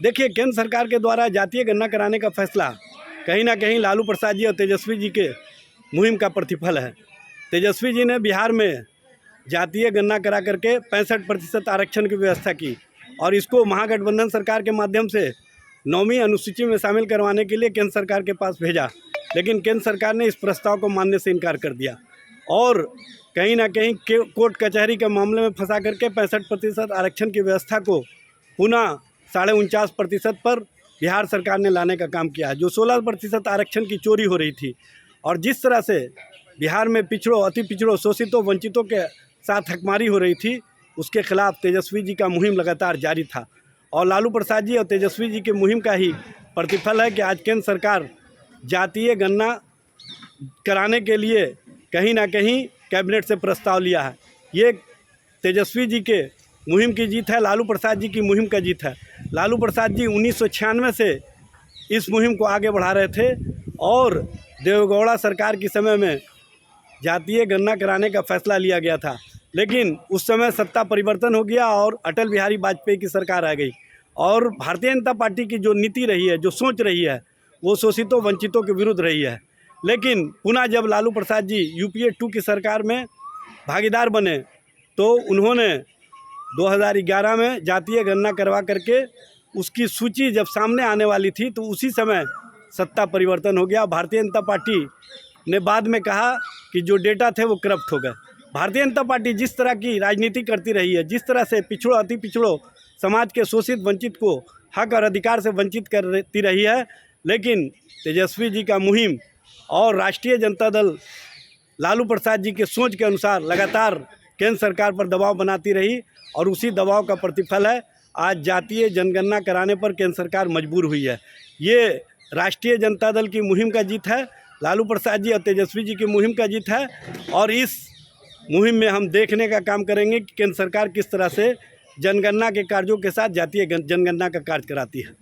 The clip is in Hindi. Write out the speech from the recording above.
देखिए, केंद्र सरकार के द्वारा जातीय गणना कराने का फैसला कहीं ना कहीं लालू प्रसाद जी और तेजस्वी जी के मुहिम का प्रतिफल है। तेजस्वी जी ने बिहार में जातीय गणना करा करके 65% आरक्षण की व्यवस्था की और इसको महागठबंधन सरकार के माध्यम से 9वीं अनुसूची में शामिल करवाने के लिए केंद्र सरकार के पास भेजा, लेकिन केंद्र सरकार ने इस प्रस्ताव को मानने से इनकार कर दिया और कहीं ना कहीं कोर्ट कचहरी के मामले में फंसा करके 65% आरक्षण की व्यवस्था को पुनः 49.5% पर बिहार सरकार ने लाने का काम किया है। जो 16% आरक्षण की चोरी हो रही थी और जिस तरह से बिहार में पिछड़ों, अति पिछड़ों, शोषितों, वंचितों के साथ हकमारी हो रही थी, उसके खिलाफ तेजस्वी जी का मुहिम लगातार जारी था और लालू प्रसाद जी और तेजस्वी जी के मुहिम का ही प्रतिफल है कि आज केंद्र सरकार जातीय गणना कराने के लिए कहीं ना कहीं कैबिनेट से प्रस्ताव लिया है। ये तेजस्वी जी के मुहिम की जीत है, लालू प्रसाद जी की मुहिम का जीत है। लालू प्रसाद जी 1996 से इस मुहिम को आगे बढ़ा रहे थे और देवेगौड़ा सरकार के समय में जातीय गणना कराने का फैसला लिया गया था, लेकिन उस समय सत्ता परिवर्तन हो गया और अटल बिहारी वाजपेयी की सरकार आ गई और भारतीय जनता पार्टी की जो नीति रही है, जो सोच रही है, वो शोषितों, वंचितों के विरुद्ध रही है। लेकिन पुनः जब लालू प्रसाद जी यूपीए 2 की सरकार में भागीदार बने तो उन्होंने 2011 में जातीय गणना करवा करके उसकी सूची जब सामने आने वाली थी तो उसी समय सत्ता परिवर्तन हो गया। भारतीय जनता पार्टी ने बाद में कहा कि जो डेटा थे वो करप्ट हो गए। भारतीय जनता पार्टी जिस तरह की राजनीति करती रही है, जिस तरह से पिछड़ों, अति पिछड़ों समाज के शोषित वंचित को हक और अधिकार से वंचित करती रही है, लेकिन तेजस्वी जी का मुहिम और राष्ट्रीय जनता दल लालू प्रसाद जी के सोच के अनुसार लगातार केंद्र सरकार पर दबाव बनाती रही और उसी दबाव का प्रतिफल है आज जातीय जनगणना कराने पर केंद्र सरकार मजबूर हुई है। ये राष्ट्रीय जनता दल की मुहिम का जीत है, लालू प्रसाद जी और तेजस्वी जी की मुहिम का जीत है और इस मुहिम में हम देखने का काम करेंगे कि केंद्र सरकार किस तरह से जनगणना के कार्यों के साथ जातीय जनगणना का कार्य कराती है।